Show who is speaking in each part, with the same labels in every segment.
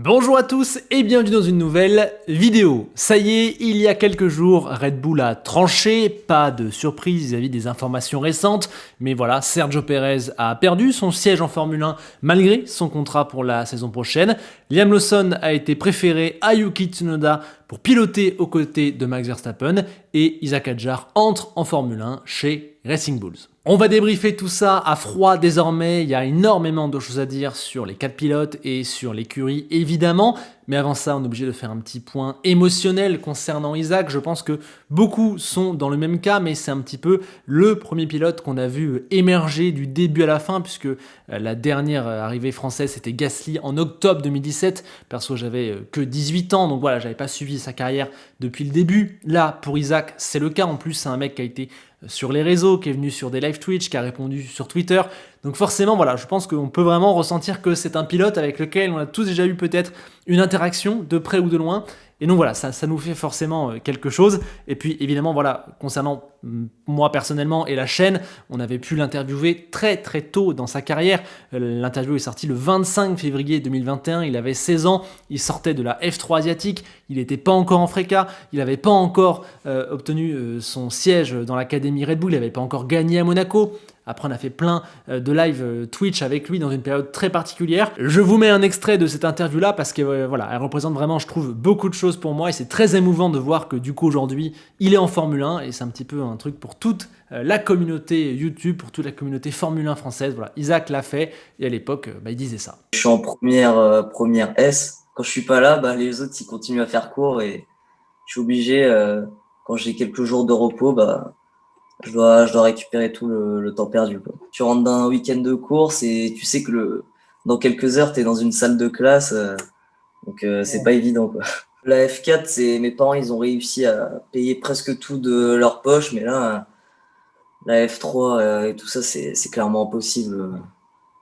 Speaker 1: Bonjour à tous et bienvenue dans une nouvelle vidéo. Ça y est, il y a quelques jours, Red Bull a tranché, pas de surprise vis-à-vis des informations récentes, mais voilà, Sergio Pérez a perdu son siège en Formule 1 malgré son contrat pour la saison prochaine. Liam Lawson a été préféré à Yuki Tsunoda pour piloter aux côtés de Max Verstappen et Isack Hadjar entre en Formule 1 chez Racing Bulls. On va débriefer tout ça à froid désormais, il y a énormément de choses à dire sur les 4 pilotes et sur l'écurie évidemment, mais avant ça on est obligé de faire un petit point émotionnel concernant Isack. Je pense que beaucoup sont dans le même cas, mais c'est un petit peu le premier pilote qu'on a vu émerger du début à la fin, puisque la dernière arrivée française c'était Gasly en octobre 2017, perso j'avais que 18 ans, donc voilà, j'avais pas suivi sa carrière depuis le début. Là pour Isack c'est le cas, en plus c'est un mec qui a été sur les réseaux, qui est venu sur des live Twitch, qui a répondu sur Twitter. Donc forcément, voilà, je pense qu'on peut vraiment ressentir que c'est un pilote avec lequel on a tous déjà eu peut-être une interaction de près ou de loin. Et donc voilà, ça nous fait forcément quelque chose. Et puis évidemment, voilà, concernant moi personnellement et la chaîne, on avait pu l'interviewer très très tôt dans sa carrière. L'interview est sortie le 25 février 2021, il avait 16 ans, il sortait de la F3 asiatique, il n'était pas encore en FRECA, il n'avait pas encore obtenu son siège dans l'académie Red Bull, il n'avait pas encore gagné à Monaco. Après, on a fait plein de live Twitch avec lui dans une période très particulière. Je vous mets un extrait de cette interview-là parce que voilà, elle représente vraiment, je trouve, beaucoup de choses pour moi et c'est très émouvant de voir que du coup aujourd'hui, il est en Formule 1 et c'est un petit peu un truc pour toute la communauté YouTube, pour toute la communauté Formule 1 française. Voilà, Isack l'a fait et à l'époque, il disait ça.
Speaker 2: Je suis en première S. Quand je suis pas là, les autres ils continuent à faire court et je suis obligé, quand j'ai quelques jours de repos, je dois récupérer tout le temps perdu, quoi. Tu rentres d'un week-end de course et tu sais que dans quelques heures, tu es dans une salle de classe, donc c'est pas évident, quoi. La F4, mes parents, ils ont réussi à payer presque tout de leur poche, mais là, la F3 et tout ça, c'est clairement impossible.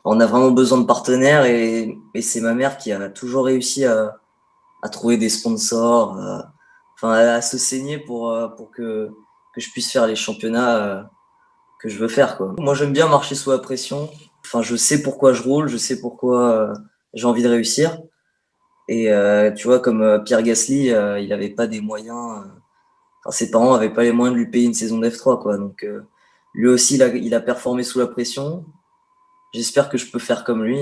Speaker 2: On a vraiment besoin de partenaires et c'est ma mère qui a toujours réussi à trouver des sponsors, à se saigner pour que je puisse faire les championnats que je veux faire, quoi. Moi, j'aime bien marcher sous la pression. Je sais pourquoi je roule, je sais pourquoi j'ai envie de réussir. Et tu vois, comme Pierre Gasly, il n'avait pas des moyens. Ses parents n'avaient pas les moyens de lui payer une saison d'F3, quoi. Donc, lui aussi, il a performé sous la pression. J'espère que je peux faire comme lui.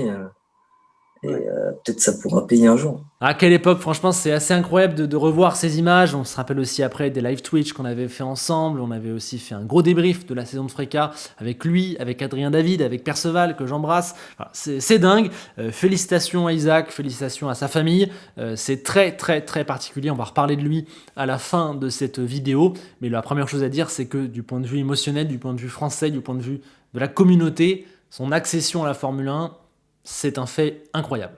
Speaker 2: Peut-être ça pourra payer un jour.
Speaker 1: À quelle époque, franchement, c'est assez incroyable de revoir ces images. On se rappelle aussi après des live Twitch qu'on avait fait ensemble. On avait aussi fait un gros débrief de la saison de FRECA avec lui, avec Adrien David, avec Perceval, que j'embrasse. Enfin, c'est dingue. Félicitations à Isack, félicitations à sa famille. C'est très, très, très particulier. On va reparler de lui à la fin de cette vidéo. Mais la première chose à dire, c'est que du point de vue émotionnel, du point de vue français, du point de vue de la communauté, son accession à la Formule 1, c'est un fait incroyable.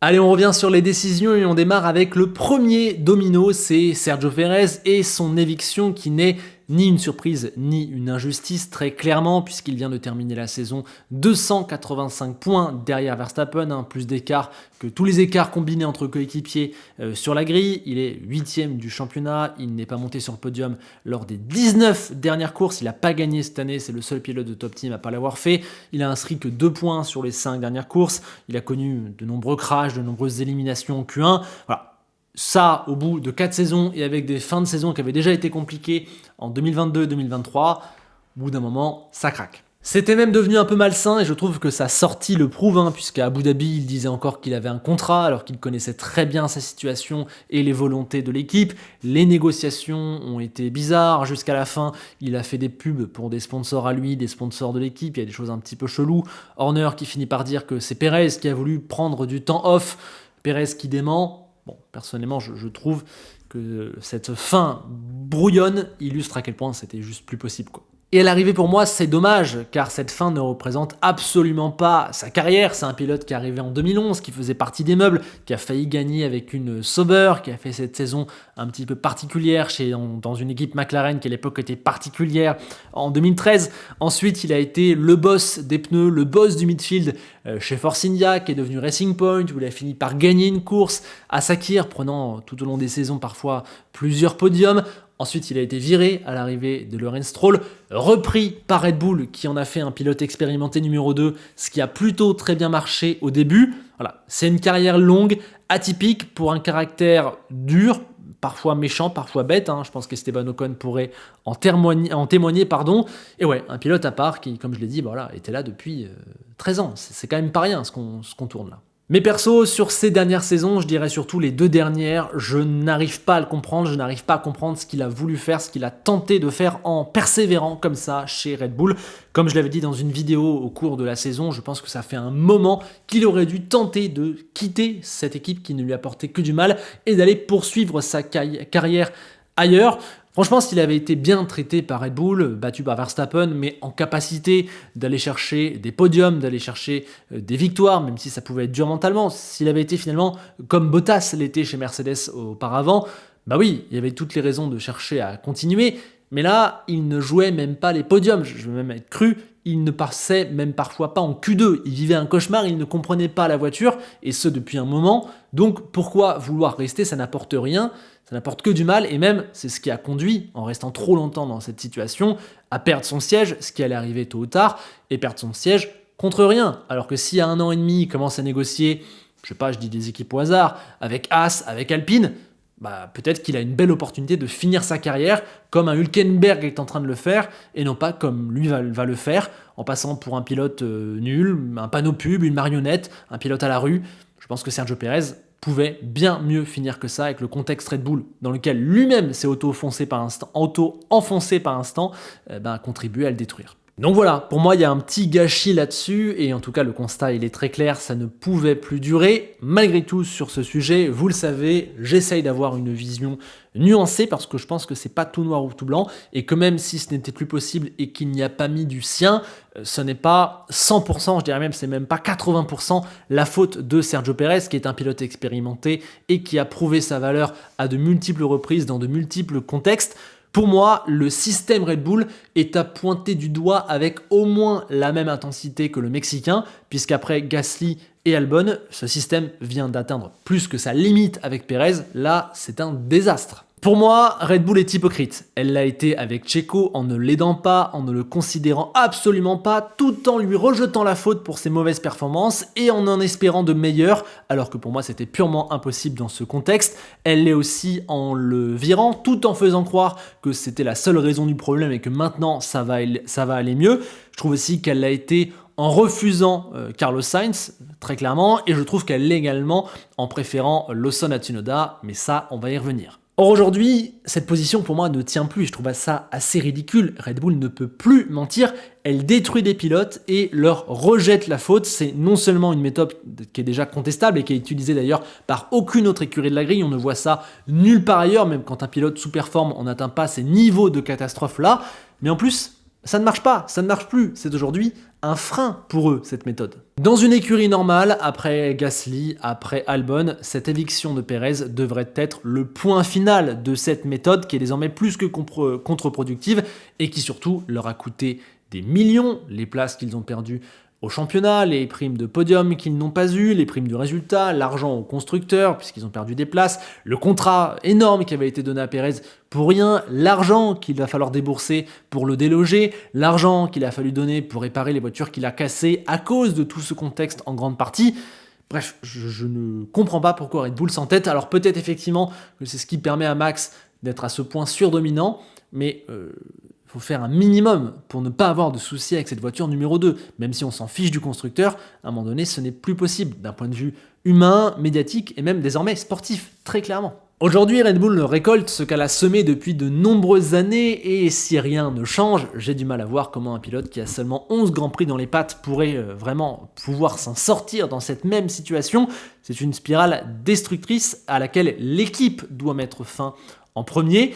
Speaker 1: Allez, on revient sur les décisions et on démarre avec le premier domino, c'est Sergio Pérez et son éviction qui n'est ni une surprise ni une injustice très clairement puisqu'il vient de terminer la saison 285 points derrière Verstappen, plus d'écart que tous les écarts combinés entre coéquipiers sur la grille. Il est 8e du championnat, il n'est pas monté sur le podium lors des 19 dernières courses, il n'a pas gagné cette année, c'est le seul pilote de Top Team à ne pas l'avoir fait. Il a inscrit que 2 points sur les 5 dernières courses, il a connu de nombreux crashs, de nombreuses éliminations en Q1. Voilà. Ça, au bout de 4 saisons et avec des fins de saison qui avaient déjà été compliquées en 2022-2023, au bout d'un moment, ça craque. C'était même devenu un peu malsain et je trouve que sa sortie le prouve, puisqu'à Abu Dhabi, il disait encore qu'il avait un contrat alors qu'il connaissait très bien sa situation et les volontés de l'équipe. Les négociations ont été bizarres jusqu'à la fin. Il a fait des pubs pour des sponsors à lui, des sponsors de l'équipe. Il y a des choses un petit peu cheloues. Horner qui finit par dire que c'est Pérez qui a voulu prendre du temps off. Pérez qui dément. Bon, personnellement, je trouve que cette fin brouillonne illustre à quel point c'était juste plus possible, quoi. Et à l'arrivée, pour moi, c'est dommage, car cette fin ne représente absolument pas sa carrière. C'est un pilote qui est arrivé en 2011, qui faisait partie des meubles, qui a failli gagner avec une Sauber, qui a fait cette saison un petit peu particulière dans une équipe McLaren qui à l'époque était particulière en 2013. Ensuite, il a été le boss des pneus, le boss du midfield chez Force India, qui est devenu Racing Point, où il a fini par gagner une course à Sakhir, prenant tout au long des saisons parfois plusieurs podiums. Ensuite, il a été viré à l'arrivée de Lawrence Stroll, repris par Red Bull, qui en a fait un pilote expérimenté numéro 2, ce qui a plutôt très bien marché au début. Voilà, c'est une carrière longue, atypique, pour un caractère dur, parfois méchant, parfois bête. Je pense qu'Esteban Ocon pourrait en témoigner. Et ouais, un pilote à part qui, comme je l'ai dit, était là depuis 13 ans. C'est quand même pas rien ce qu'on tourne là. Mais perso, sur ces dernières saisons, je dirais surtout les 2 dernières, je n'arrive pas à le comprendre, je n'arrive pas à comprendre ce qu'il a voulu faire, ce qu'il a tenté de faire en persévérant comme ça chez Red Bull. Comme je l'avais dit dans une vidéo au cours de la saison, je pense que ça fait un moment qu'il aurait dû tenter de quitter cette équipe qui ne lui apportait que du mal et d'aller poursuivre sa carrière ailleurs. Franchement, s'il avait été bien traité par Red Bull, battu par Verstappen, mais en capacité d'aller chercher des podiums, d'aller chercher des victoires, même si ça pouvait être dur mentalement, s'il avait été finalement comme Bottas l'était chez Mercedes auparavant, bah oui, il y avait toutes les raisons de chercher à continuer, mais là, il ne jouait même pas les podiums, je vais même être cru, il ne passait même parfois pas en Q2, il vivait un cauchemar, il ne comprenait pas la voiture, et ce depuis un moment, donc pourquoi vouloir rester, ça n'apporte rien, ça n'apporte que du mal, et même c'est ce qui a conduit, en restant trop longtemps dans cette situation, à perdre son siège, ce qui allait arriver tôt ou tard, et perdre son siège contre rien, alors que si à 1 an et demi, il commence à négocier, je dis des équipes au hasard, avec Haas, avec Alpine, peut-être qu'il a une belle opportunité de finir sa carrière comme un Hülkenberg est en train de le faire et non pas comme lui va le faire en passant pour un pilote nul, un panneau pub, une marionnette, un pilote à la rue. Je pense que Sergio Pérez pouvait bien mieux finir que ça avec le contexte Red Bull dans lequel lui-même s'est auto-enfoncé par instant, a contribué à le détruire. Donc voilà, pour moi il y a un petit gâchis là-dessus et en tout cas le constat il est très clair, ça ne pouvait plus durer. Malgré tout sur ce sujet, vous le savez, j'essaye d'avoir une vision nuancée parce que je pense que c'est pas tout noir ou tout blanc et que même si ce n'était plus possible et qu'il n'y a pas mis du sien, ce n'est pas 100%, je dirais même c'est même pas 80% la faute de Sergio Pérez qui est un pilote expérimenté et qui a prouvé sa valeur à de multiples reprises dans de multiples contextes. Pour moi, le système Red Bull est à pointer du doigt avec au moins la même intensité que le Mexicain, puisqu'après Gasly et Albon, ce système vient d'atteindre plus que sa limite avec Pérez. Là, c'est un désastre. Pour moi, Red Bull est hypocrite. Elle l'a été avec Checo en ne l'aidant pas, en ne le considérant absolument pas, tout en lui rejetant la faute pour ses mauvaises performances et en espérant de meilleures, alors que pour moi c'était purement impossible dans ce contexte. Elle l'est aussi en le virant, tout en faisant croire que c'était la seule raison du problème et que maintenant ça va aller mieux. Je trouve aussi qu'elle l'a été en refusant Carlos Sainz, très clairement, et je trouve qu'elle l'est également en préférant Lawson à Tsunoda, mais ça, on va y revenir. Or aujourd'hui, cette position pour moi ne tient plus, je trouve ça assez ridicule. Red Bull ne peut plus mentir, elle détruit des pilotes et leur rejette la faute. C'est non seulement une méthode qui est déjà contestable et qui est utilisée d'ailleurs par aucune autre écurie de la grille, on ne voit ça nulle part ailleurs, même quand un pilote sous-performe, on n'atteint pas ces niveaux de catastrophe là, mais en plus, ça ne marche pas, ça ne marche plus, c'est aujourd'hui un frein pour eux, cette méthode. Dans une écurie normale, après Gasly, après Albon, cette éviction de Pérez devrait être le point final de cette méthode qui est désormais plus que contre-productive et qui surtout leur a coûté des millions, les places qu'ils ont perdues au championnat, les primes de podium qu'ils n'ont pas eues, les primes du résultat, l'argent aux constructeurs puisqu'ils ont perdu des places, le contrat énorme qui avait été donné à Pérez pour rien, l'argent qu'il va falloir débourser pour le déloger, l'argent qu'il a fallu donner pour réparer les voitures qu'il a cassées à cause de tout ce contexte en grande partie. Bref, je ne comprends pas pourquoi Red Bull s'entête. Alors peut-être effectivement que c'est ce qui permet à Max d'être à ce point surdominant, mais faut faire un minimum pour ne pas avoir de soucis avec cette voiture numéro 2. Même si on s'en fiche du constructeur, à un moment donné, ce n'est plus possible d'un point de vue humain, médiatique et même désormais sportif, très clairement. Aujourd'hui, Red Bull récolte ce qu'elle a semé depuis de nombreuses années et si rien ne change, j'ai du mal à voir comment un pilote qui a seulement 11 Grands Prix dans les pattes pourrait vraiment pouvoir s'en sortir dans cette même situation. C'est une spirale destructrice à laquelle l'équipe doit mettre fin en premier.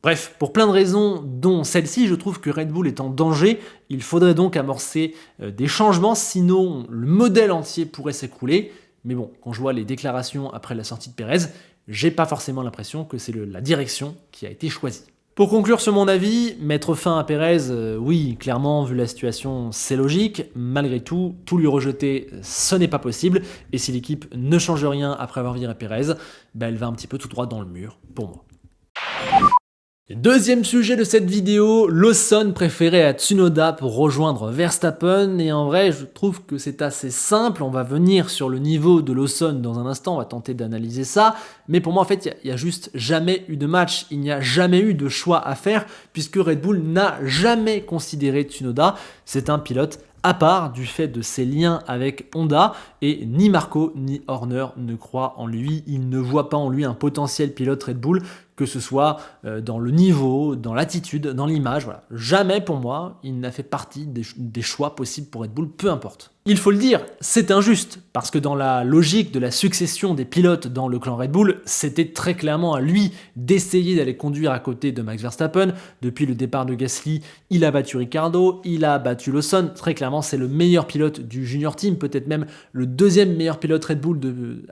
Speaker 1: Bref, pour plein de raisons, dont celle-ci, je trouve que Red Bull est en danger. Il faudrait donc amorcer des changements, sinon le modèle entier pourrait s'écrouler. Mais bon, quand je vois les déclarations après la sortie de Pérez, j'ai pas forcément l'impression que c'est la direction qui a été choisie. Pour conclure sur mon avis, mettre fin à Pérez, oui, clairement, vu la situation, c'est logique. Malgré tout, tout lui rejeter, ce n'est pas possible. Et si l'équipe ne change rien après avoir viré Pérez, elle va un petit peu tout droit dans le mur, pour moi. Deuxième sujet de cette vidéo, Lawson préféré à Tsunoda pour rejoindre Verstappen, et en vrai je trouve que c'est assez simple, on va venir sur le niveau de Lawson dans un instant, on va tenter d'analyser ça, mais pour moi en fait il y a juste jamais eu de match, il n'y a jamais eu de choix à faire, puisque Red Bull n'a jamais considéré Tsunoda, c'est un pilote à part du fait de ses liens avec Honda, et ni Marco ni Horner ne croient en lui, ils ne voient pas en lui un potentiel pilote Red Bull, que ce soit dans le niveau, dans l'attitude, dans l'image, voilà. Jamais pour moi, il n'a fait partie des choix possibles pour Red Bull, peu importe. Il faut le dire, c'est injuste, parce que dans la logique de la succession des pilotes dans le clan Red Bull, c'était très clairement à lui d'essayer d'aller conduire à côté de Max Verstappen. Depuis le départ de Gasly, il a battu Ricciardo, il a battu Lawson, très clairement c'est le meilleur pilote du junior team, peut-être même le deuxième meilleur pilote Red Bull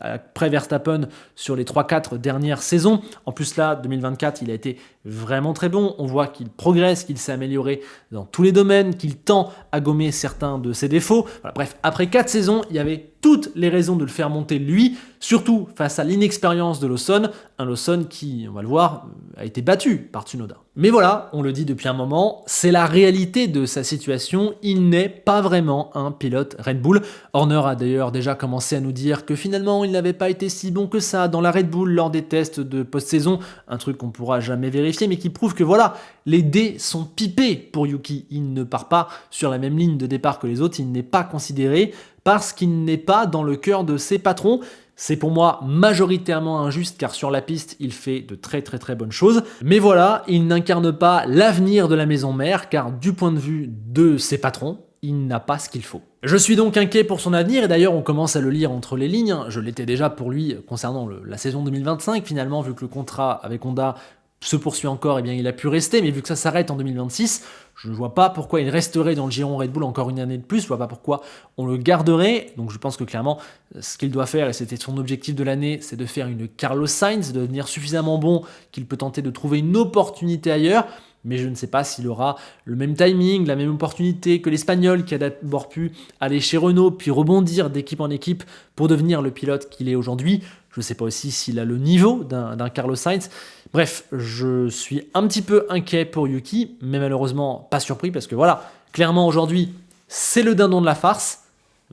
Speaker 1: après Verstappen sur les 3-4 dernières saisons. En plus là, 2024, il a été vraiment très bon, on voit qu'il progresse, qu'il s'est amélioré dans tous les domaines, qu'il tend à gommer certains de ses défauts. Voilà, bref, après 4 saisons, il y avait toutes les raisons de le faire monter lui, surtout face à l'inexpérience de Lawson, un Lawson qui, on va le voir, a été battu par Tsunoda. Mais voilà, on le dit depuis un moment, c'est la réalité de sa situation, il n'est pas vraiment un pilote Red Bull. Horner a d'ailleurs déjà commencé à nous dire que finalement il n'avait pas été si bon que ça dans la Red Bull lors des tests de post-saison, un truc qu'on pourra jamais vérifier, mais qui prouve que voilà, les dés sont pipés pour Yuki, il ne part pas sur la même ligne de départ que les autres, il n'est pas considéré parce qu'il n'est pas dans le cœur de ses patrons. C'est pour moi majoritairement injuste car sur la piste, il fait de très bonnes choses. Mais voilà, il n'incarne pas l'avenir de la maison mère car du point de vue de ses patrons, il n'a pas ce qu'il faut. Je suis donc inquiet pour son avenir et d'ailleurs on commence à le lire entre les lignes. Je l'étais déjà pour lui concernant la saison 2025 finalement vu que le contrat avec Honda se poursuit encore, et bien il a pu rester, mais vu que ça s'arrête en 2026, je ne vois pas pourquoi il resterait dans le giron Red Bull encore une année de plus, je ne vois pas pourquoi on le garderait, donc je pense que clairement, ce qu'il doit faire, et c'était son objectif de l'année, c'est de faire une Carlos Sainz, de devenir suffisamment bon qu'il peut tenter de trouver une opportunité ailleurs, mais je ne sais pas s'il aura le même timing, la même opportunité que l'Espagnol qui a d'abord pu aller chez Renault, puis rebondir d'équipe en équipe pour devenir le pilote qu'il est aujourd'hui. Je ne sais pas aussi s'il a le niveau d'un Carlos Sainz. Bref, je suis un petit peu inquiet pour Yuki, mais malheureusement pas surpris parce que voilà, clairement aujourd'hui, c'est le dindon de la farce,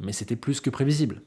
Speaker 1: mais c'était plus que prévisible.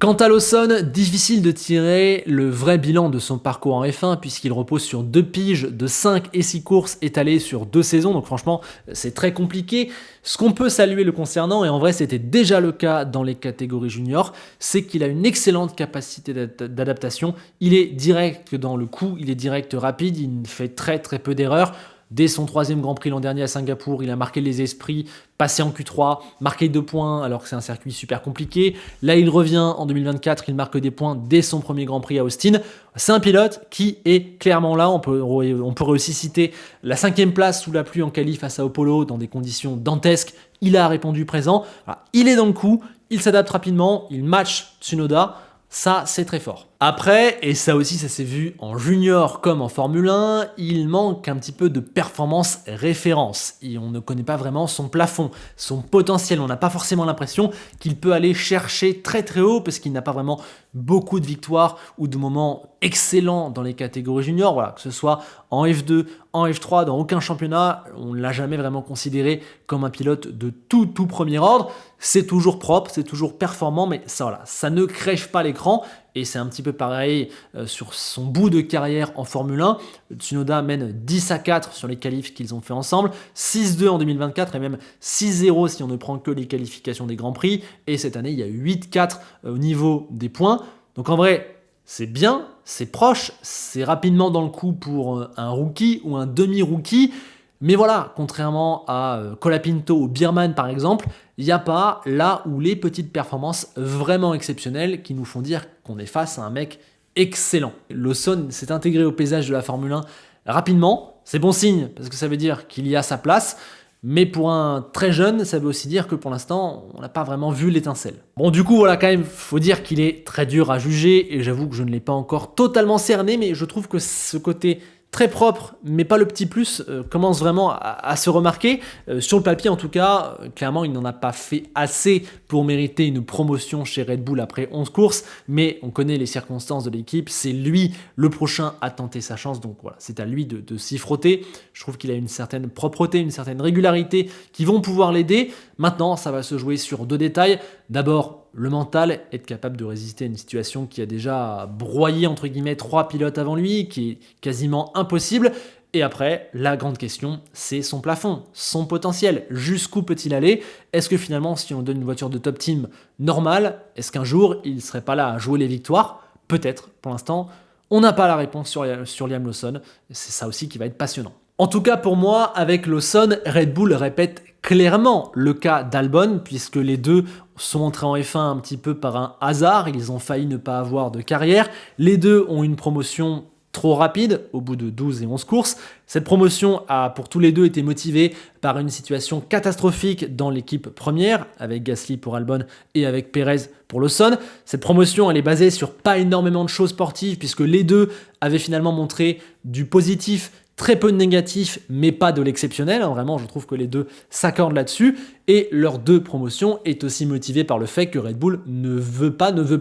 Speaker 1: Quant à Lawson, difficile de tirer le vrai bilan de son parcours en F1 puisqu'il repose sur 2 piges de 5 et 6 courses étalées sur 2 saisons, donc franchement c'est très compliqué. Ce qu'on peut saluer le concernant, et en vrai c'était déjà le cas dans les catégories juniors, c'est qu'il a une excellente capacité d'adaptation, il est direct dans le coup, il est direct rapide, il fait très peu d'erreurs. Dès son 3e Grand Prix l'an dernier à Singapour, il a marqué les esprits, passé en Q3, marqué 2 points alors que c'est un circuit super compliqué. Là, il revient en 2024, il marque des points dès son premier Grand Prix à Austin. C'est un pilote qui est clairement là. On pourrait aussi citer la 5e place sous la pluie en qualif à Sao Paulo dans des conditions dantesques. Il a répondu présent. Voilà, il est dans le coup, il s'adapte rapidement, il match Tsunoda. Ça, c'est très fort. Après, et ça aussi, ça s'est vu en junior comme en Formule 1, il manque un petit peu de performance référence. Et on ne connaît pas vraiment son plafond, son potentiel. On n'a pas forcément l'impression qu'il peut aller chercher très haut parce qu'il n'a pas vraiment beaucoup de victoires ou de moments excellents dans les catégories juniors. Voilà, que ce soit en F2, en F3, dans aucun championnat, on ne l'a jamais vraiment considéré comme un pilote de tout premier ordre. C'est toujours propre, c'est toujours performant, mais ça, voilà, ça ne crève pas l'écran. Et c'est un petit peu pareil sur son bout de carrière en Formule 1. Tsunoda mène 10-4 sur les qualifs qu'ils ont fait ensemble, 6-2 en 2024 et même 6-0 si on ne prend que les qualifications des Grands Prix. Et cette année, il y a eu 8-4 au niveau des points. Donc en vrai, c'est bien, c'est proche, c'est rapidement dans le coup pour un rookie ou un demi-rookie. Mais voilà, contrairement à Colapinto ou Bierman par exemple, il n'y a pas là où les petites performances vraiment exceptionnelles qui nous font dire qu'on est face à un mec excellent. Lawson s'est intégré au paysage de la Formule 1 rapidement, c'est bon signe parce que ça veut dire qu'il y a sa place, mais pour un très jeune, ça veut aussi dire que pour l'instant, on n'a pas vraiment vu l'étincelle. Bon, du coup, voilà, quand même, faut dire qu'il est très dur à juger, et j'avoue que je ne l'ai pas encore totalement cerné, mais je trouve que ce côté très propre, mais pas le petit plus, commence vraiment à se remarquer. Sur le papier, en tout cas, clairement, il n'en a pas fait assez pour mériter une promotion chez Red Bull après 11 courses, mais on connaît les circonstances de l'équipe, c'est lui le prochain à tenter sa chance, donc voilà, c'est à lui de s'y frotter. Je trouve qu'il a une certaine propreté, une certaine régularité qui vont pouvoir l'aider. Maintenant, ça va se jouer sur 2 détails. D'abord, le mental, être capable de résister à une situation qui a déjà broyé entre guillemets 3 pilotes avant lui, qui est quasiment impossible. Et après, la grande question, c'est son plafond, son potentiel. Jusqu'où peut-il aller? Est-ce que finalement, si on donne une voiture de top team normale, est-ce qu'un jour, il ne serait pas là à jouer les victoires? Peut-être. Pour l'instant, on n'a pas la réponse sur Liam Lawson. C'est ça aussi qui va être passionnant. En tout cas, pour moi, avec Lawson, Red Bull répète clairement le cas d'Albon, puisque les deux sont entrés en F1 un petit peu par un hasard. Ils ont failli ne pas avoir de carrière. Les deux ont une promotion trop rapide, au bout de 12 et 11 courses. Cette promotion a pour tous les deux été motivée par une situation catastrophique dans l'équipe première, avec Gasly pour Albon et avec Perez pour Lawson. Cette promotion, elle est basée sur pas énormément de choses sportives, puisque les deux avaient finalement montré du positif, très peu de négatif, mais pas de l'exceptionnel. Vraiment, je trouve que les deux s'accordent là-dessus. Et leur 2 promotions est aussi motivée par le fait que Red Bull ne veut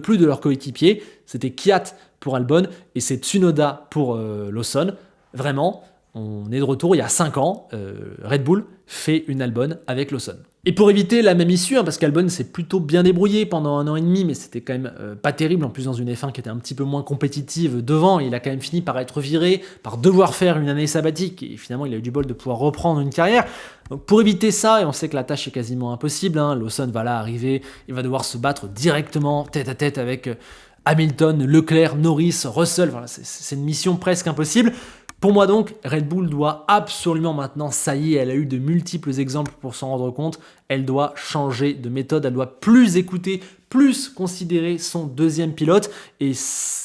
Speaker 1: plus de leur coéquipier. C'était Kvyat pour Albon et c'est Tsunoda pour Lawson. Vraiment, on est de retour il y a 5 ans. Red Bull fait une Albon avec Lawson. Et pour éviter la même issue, parce qu'Albon s'est plutôt bien débrouillé pendant 1 an et demi, mais c'était quand même pas terrible, en plus dans une F1 qui était un petit peu moins compétitive devant, il a quand même fini par être viré, par devoir faire une année sabbatique, et finalement il a eu du bol de pouvoir reprendre une carrière. Donc pour éviter ça, et on sait que la tâche est quasiment impossible, Lawson va là arriver, il va devoir se battre directement, tête à tête avec Hamilton, Leclerc, Norris, Russell, voilà, c'est une mission presque impossible. Pour moi donc, Red Bull doit absolument maintenant, ça y est, elle a eu de multiples exemples pour s'en rendre compte, elle doit changer de méthode, elle doit plus écouter, plus considérer son 2e pilote, et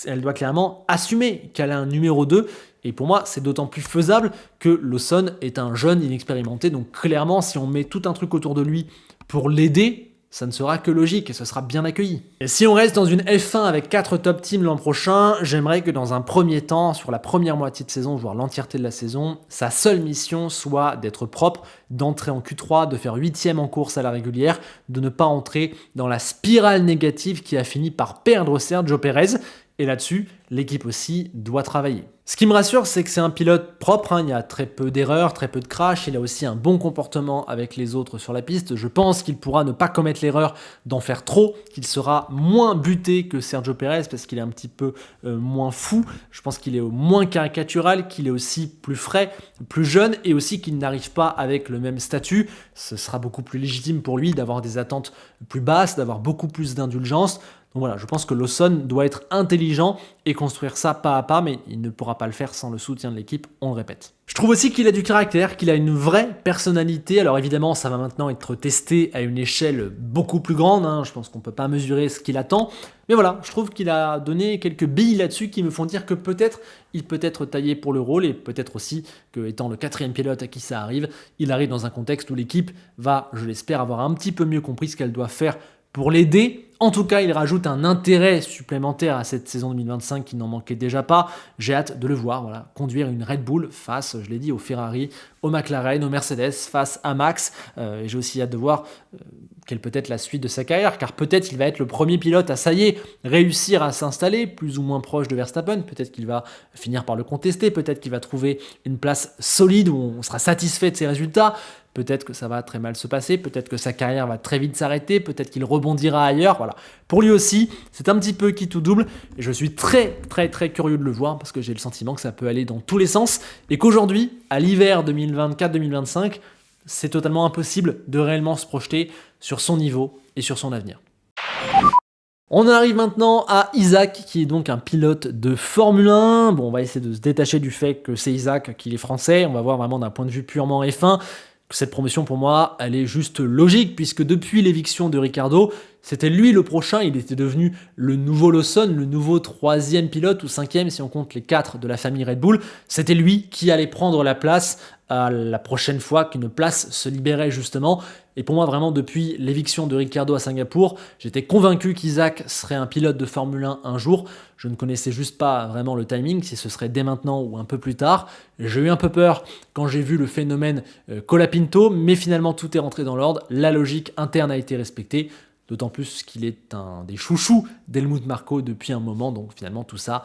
Speaker 1: elle doit clairement assumer qu'elle a un numéro 2, et pour moi, c'est d'autant plus faisable que Lawson est un jeune inexpérimenté, donc clairement, si on met tout un truc autour de lui pour l'aider, ça ne sera que logique et ce sera bien accueilli. Et si on reste dans une F1 avec 4 top teams l'an prochain, j'aimerais que dans un premier temps, sur la première moitié de saison, voire l'entièreté de la saison, sa seule mission soit d'être propre, d'entrer en Q3, de faire 8e en course à la régulière, de ne pas entrer dans la spirale négative qui a fini par perdre Sergio Perez. Et là-dessus, l'équipe aussi doit travailler. Ce qui me rassure, c'est que c'est un pilote propre, il y a très peu d'erreurs, très peu de crash, il a aussi un bon comportement avec les autres sur la piste. Je pense qu'il pourra ne pas commettre l'erreur d'en faire trop, qu'il sera moins buté que Sergio Perez parce qu'il est un petit peu moins fou. Je pense qu'il est moins caricatural, qu'il est aussi plus frais, plus jeune et aussi qu'il n'arrive pas avec le même statut. Ce sera beaucoup plus légitime pour lui d'avoir des attentes plus basses, d'avoir beaucoup plus d'indulgence. Donc voilà, je pense que Lawson doit être intelligent et construire ça pas à pas, mais il ne pourra pas le faire sans le soutien de l'équipe, on le répète. Je trouve aussi qu'il a du caractère, qu'il a une vraie personnalité. Alors évidemment, ça va maintenant être testé à une échelle beaucoup plus grande. Je pense qu'on ne peut pas mesurer ce qu'il attend. Mais voilà, je trouve qu'il a donné quelques billes là-dessus qui me font dire que peut-être il peut être taillé pour le rôle et peut-être aussi que, étant le 4e pilote à qui ça arrive, il arrive dans un contexte où l'équipe va, je l'espère, avoir un petit peu mieux compris ce qu'elle doit faire pour l'aider. En tout cas, il rajoute un intérêt supplémentaire à cette saison 2025 qui n'en manquait déjà pas. J'ai hâte de le voir conduire une Red Bull face, je l'ai dit, au Ferrari, au McLaren, au Mercedes, face à Max. Et j'ai aussi hâte de voir quelle peut être la suite de sa carrière, car peut-être il va être le premier pilote à, ça y est, réussir à s'installer plus ou moins proche de Verstappen. Peut-être qu'il va finir par le contester, peut-être qu'il va trouver une place solide où on sera satisfait de ses résultats. Peut-être que ça va très mal se passer, peut-être que sa carrière va très vite s'arrêter, peut-être qu'il rebondira ailleurs. Voilà. Pour lui aussi, c'est un petit peu qui tout double. Et je suis très très très curieux de le voir parce que j'ai le sentiment que ça peut aller dans tous les sens et qu'aujourd'hui, à l'hiver 2024-2025, c'est totalement impossible de réellement se projeter sur son niveau et sur son avenir. On arrive maintenant à Isaac, qui est donc un pilote de Formule 1. Bon, on va essayer de se détacher du fait que c'est Isaac, qu'il est français. On va voir vraiment d'un point de vue purement F1. Cette promotion, pour moi, elle est juste logique, puisque depuis l'éviction de Ricciardo, C'était lui le prochain, il était devenu le nouveau Lawson, le nouveau 3e pilote ou 5e si on compte les 4 de la famille Red Bull. C'était lui qui allait prendre la place à la prochaine fois qu'une place se libérait justement. Et pour moi, vraiment, depuis l'éviction de Ricciardo à Singapour, j'étais convaincu qu'Isaac serait un pilote de Formule 1 un jour. Je ne connaissais juste pas vraiment le timing, si ce serait dès maintenant ou un peu plus tard. J'ai eu un peu peur quand j'ai vu le phénomène Colapinto, mais finalement tout est rentré dans l'ordre. La logique interne a été respectée, d'autant plus qu'il est un des chouchous d'Helmut Marko depuis un moment, donc finalement tout ça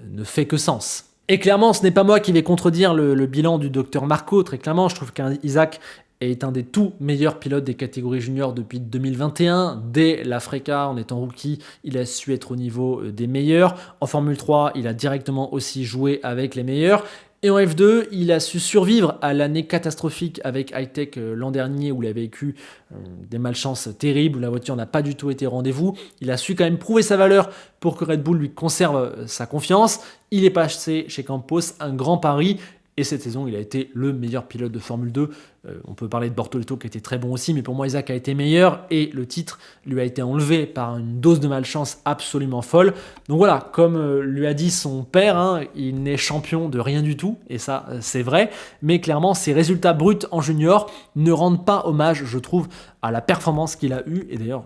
Speaker 1: ne fait que sens. Et clairement, ce n'est pas moi qui vais contredire le bilan du docteur Marko. Très clairement, je trouve qu'Isaac est un des tout meilleurs pilotes des catégories juniors depuis 2021. Dès la FRECA, en étant rookie, il a su être au niveau des meilleurs. En Formule 3, il a directement aussi joué avec les meilleurs. Et en F2, il a su survivre à l'année catastrophique avec Hightech l'an dernier où il a vécu des malchances terribles, où la voiture n'a pas du tout été au rendez-vous. Il a su quand même prouver sa valeur pour que Red Bull lui conserve sa confiance. Il est passé chez Campos, un grand pari. Et cette saison, il a été le meilleur pilote de Formule 2. On peut parler de Bortoleto qui était très bon aussi, mais pour moi, Isaac a été meilleur et le titre lui a été enlevé par une dose de malchance absolument folle. Donc voilà, comme lui a dit son père, il n'est champion de rien du tout, et ça, c'est vrai. Mais clairement, ses résultats bruts en junior ne rendent pas hommage, je trouve, à la performance qu'il a eue. Et d'ailleurs,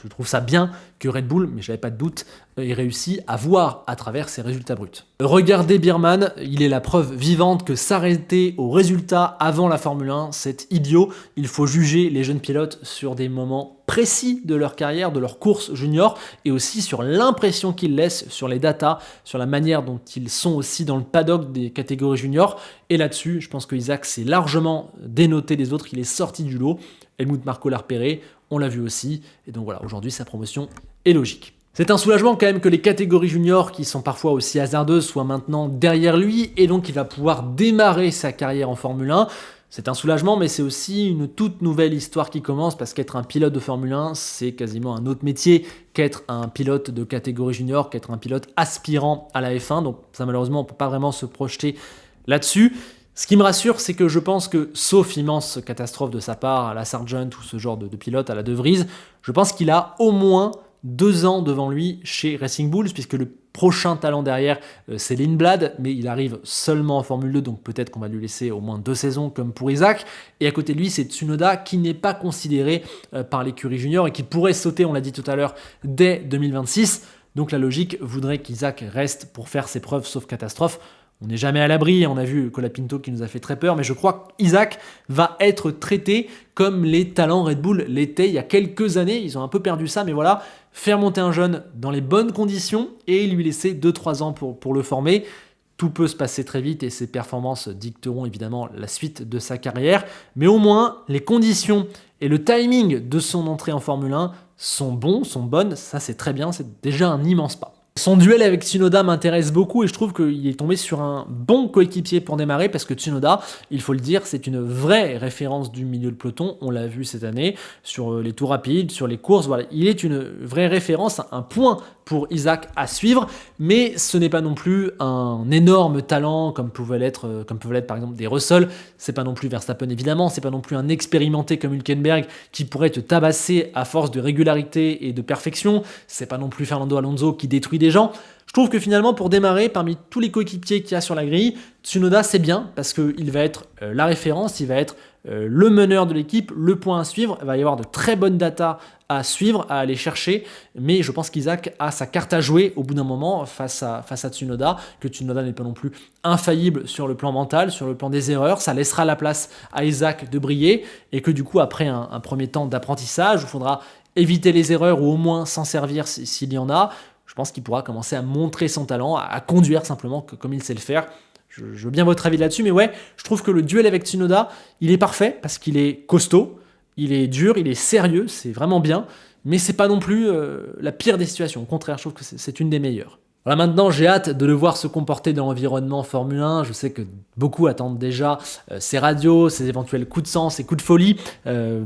Speaker 1: je trouve ça bien que Red Bull, mais j'avais pas de doute, ait réussi à voir à travers ses résultats bruts. Regardez Biermann, il est la preuve vivante que s'arrêter aux résultats avant la Formule 1, c'est idiot. Il faut juger les jeunes pilotes sur des moments précis de leur carrière, de leur course junior, et aussi sur l'impression qu'ils laissent, sur les datas, sur la manière dont ils sont aussi dans le paddock des catégories juniors. Et là-dessus, je pense que Isaac s'est largement dénoté des autres, il est sorti du lot. Helmut Marko l'a repéré, on l'a vu aussi, et donc voilà, aujourd'hui sa promotion est logique. C'est un soulagement quand même que les catégories juniors, qui sont parfois aussi hasardeuses, soient maintenant derrière lui, et donc il va pouvoir démarrer sa carrière en Formule 1. C'est un soulagement, mais c'est aussi une toute nouvelle histoire qui commence, parce qu'être un pilote de Formule 1, c'est quasiment un autre métier qu'être un pilote de catégorie junior, qu'être un pilote aspirant à la F1, donc ça malheureusement on ne peut pas vraiment se projeter là-dessus. Ce qui me rassure, c'est que je pense que, sauf immense catastrophe de sa part à la Sargent ou ce genre de pilote à la De Vries, je pense qu'il a au moins 2 ans devant lui chez Racing Bulls, puisque le prochain talent derrière, c'est Lindblad, mais il arrive seulement en Formule 2, donc peut-être qu'on va lui laisser au moins 2 saisons comme pour Isaac. Et à côté de lui, c'est Tsunoda qui n'est pas considéré par l'écurie junior et qui pourrait sauter, on l'a dit tout à l'heure, dès 2026. Donc la logique voudrait qu'Isaac reste pour faire ses preuves, sauf catastrophe. On n'est jamais à l'abri, on a vu Colapinto qui nous a fait très peur, mais je crois qu'Isaac va être traité comme les talents Red Bull l'étaient il y a quelques années. Ils ont un peu perdu ça, mais voilà, faire monter un jeune dans les bonnes conditions et lui laisser 2-3 ans pour le former. Tout peut se passer très vite et ses performances dicteront évidemment la suite de sa carrière, mais au moins les conditions et le timing de son entrée en Formule 1 sont bons, sont bonnes, ça c'est très bien, c'est déjà un immense pas. Son duel avec Tsunoda m'intéresse beaucoup et je trouve qu'il est tombé sur un bon coéquipier pour démarrer, parce que Tsunoda, il faut le dire, c'est une vraie référence du milieu de peloton. On l'a vu cette année sur les tours rapides, sur les courses. Voilà, il est une vraie référence, un point pour Isaac à suivre, mais ce n'est pas non plus un énorme talent comme peuvent l'être par exemple des Russell. C'est pas non plus Verstappen évidemment, c'est pas non plus un expérimenté comme Hülkenberg qui pourrait te tabasser à force de régularité et de perfection. C'est pas non plus Fernando Alonso qui détruit des gens. Je trouve que finalement, pour démarrer, parmi tous les coéquipiers qu'il y a sur la grille, Tsunoda, c'est bien parce qu'il va être la référence, il va être le meneur de l'équipe, le point à suivre. Il va y avoir de très bonnes datas à suivre, à aller chercher. Mais je pense qu'Isaac a sa carte à jouer au bout d'un moment face à Tsunoda, que Tsunoda n'est pas non plus infaillible sur le plan mental, sur le plan des erreurs. Ça laissera la place à Isaac de briller et que du coup, après un premier temps d'apprentissage, il faudra éviter les erreurs ou au moins s'en servir s'il y en a. Je pense qu'il pourra commencer à montrer son talent, à conduire simplement comme il sait le faire. Je veux bien votre avis là-dessus, mais ouais, je trouve que le duel avec Tsunoda, il est parfait parce qu'il est costaud, il est dur, il est sérieux, c'est vraiment bien, mais c'est pas non plus la pire des situations. Au contraire, je trouve que c'est une des meilleures. Voilà, maintenant, j'ai hâte de le voir se comporter dans l'environnement Formule 1. Je sais que beaucoup attendent déjà ses radios, ses éventuels coups de sang, ses coups de folie.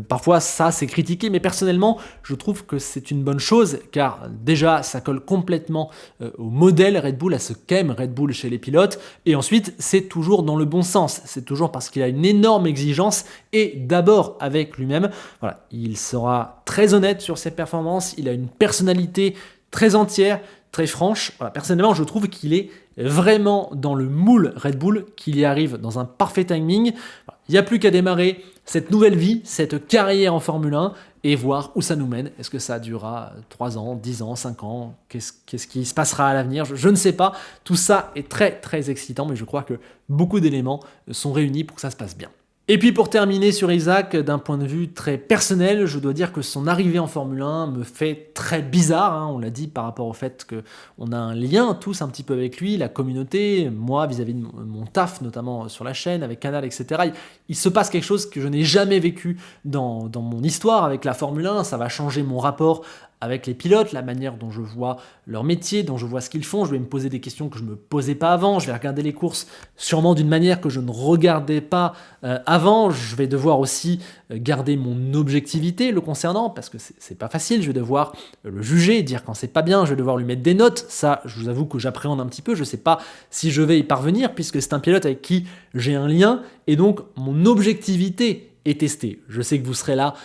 Speaker 1: Parfois, ça, c'est critiqué, mais personnellement, je trouve que c'est une bonne chose, car déjà, ça colle complètement au modèle Red Bull, à ce qu'aime Red Bull chez les pilotes. Et ensuite, c'est toujours dans le bon sens. C'est toujours parce qu'il a une énorme exigence, et d'abord avec lui-même. Voilà, il sera très honnête sur ses performances, il a une personnalité très entière, très franche. Voilà, personnellement, je trouve qu'il est vraiment dans le moule Red Bull, qu'il y arrive dans un parfait timing. Voilà, il n'y a plus qu'à démarrer cette nouvelle vie, cette carrière en Formule 1 et voir où ça nous mène. Est-ce que ça durera 3 ans, 10 ans, 5 ans? Qu'est-ce qui se passera à l'avenir? Je ne sais pas. Tout ça est très très excitant, mais je crois que beaucoup d'éléments sont réunis pour que ça se passe bien. Et puis pour terminer sur Isaac, d'un point de vue très personnel, je dois dire que son arrivée en Formule 1 me fait très bizarre, hein, on l'a dit par rapport au fait qu'on a un lien tous un petit peu avec lui, la communauté, moi vis-à-vis de mon taf, notamment sur la chaîne, avec Canal, etc. Il se passe quelque chose que je n'ai jamais vécu dans mon histoire avec la Formule 1, ça va changer mon rapport avec les pilotes, la manière dont je vois leur métier, dont je vois ce qu'ils font. Je vais me poser des questions que je ne me posais pas avant. Je vais regarder les courses sûrement d'une manière que je ne regardais pas avant. Je vais devoir aussi garder mon objectivité le concernant, parce que c'est pas facile. Je vais devoir le juger, dire quand c'est pas bien. Je vais devoir lui mettre des notes. Ça, je vous avoue que j'appréhende un petit peu. Je sais pas si je vais y parvenir, puisque c'est un pilote avec qui j'ai un lien. Et donc, mon objectivité et tester. Je sais que vous serez là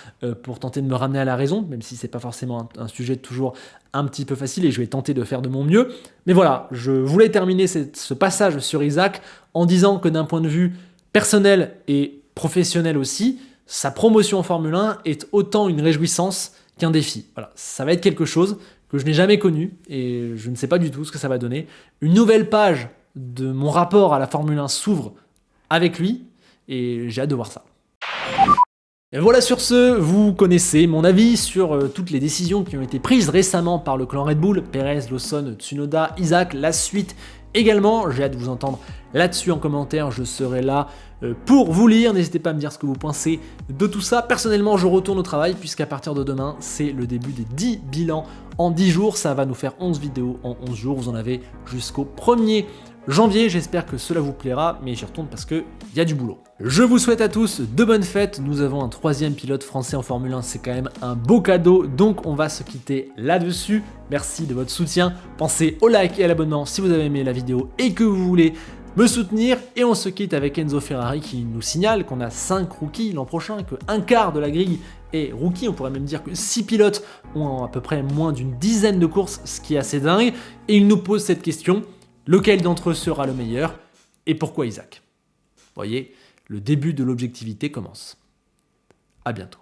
Speaker 1: pour tenter de me ramener à la raison, même si c'est pas forcément un sujet toujours un petit peu facile et je vais tenter de faire de mon mieux. Mais voilà, je voulais terminer ce passage sur Isaac en disant que d'un point de vue personnel et professionnel aussi, sa promotion en Formule 1 est autant une réjouissance qu'un défi. Voilà, ça va être quelque chose que je n'ai jamais connu et je ne sais pas du tout ce que ça va donner. Une nouvelle page de mon rapport à la Formule 1 s'ouvre avec lui et j'ai hâte de voir ça. Et voilà, sur ce, vous connaissez mon avis sur toutes les décisions qui ont été prises récemment par le clan Red Bull, Perez, Lawson, Tsunoda, Isaac, la suite également. J'ai hâte de vous entendre là-dessus en commentaire, je serai là pour vous lire. N'hésitez pas à me dire ce que vous pensez de tout ça. Personnellement, je retourne au travail puisqu'à partir de demain, c'est le début des 10 bilans en 10 jours. Ça va nous faire 11 vidéos en 11 jours. Vous en avez jusqu'au 1er janvier. J'espère que cela vous plaira, mais j'y retourne parce qu'il y a du boulot. Je vous souhaite à tous de bonnes fêtes. Nous avons un 3e pilote français en Formule 1, c'est quand même un beau cadeau, donc on va se quitter là-dessus. Merci de votre soutien. Pensez au like et à l'abonnement si vous avez aimé la vidéo et que vous voulez me soutenir. Et on se quitte avec Enzo Ferrari qui nous signale qu'on a 5 rookies l'an prochain, que un quart de la grille est rookie. On pourrait même dire que 6 pilotes ont à peu près moins d'une dizaine de courses, ce qui est assez dingue. Et il nous pose cette question: lequel d'entre eux sera le meilleur et pourquoi Isaac? Vous voyez, le début de l'objectivité commence. À bientôt.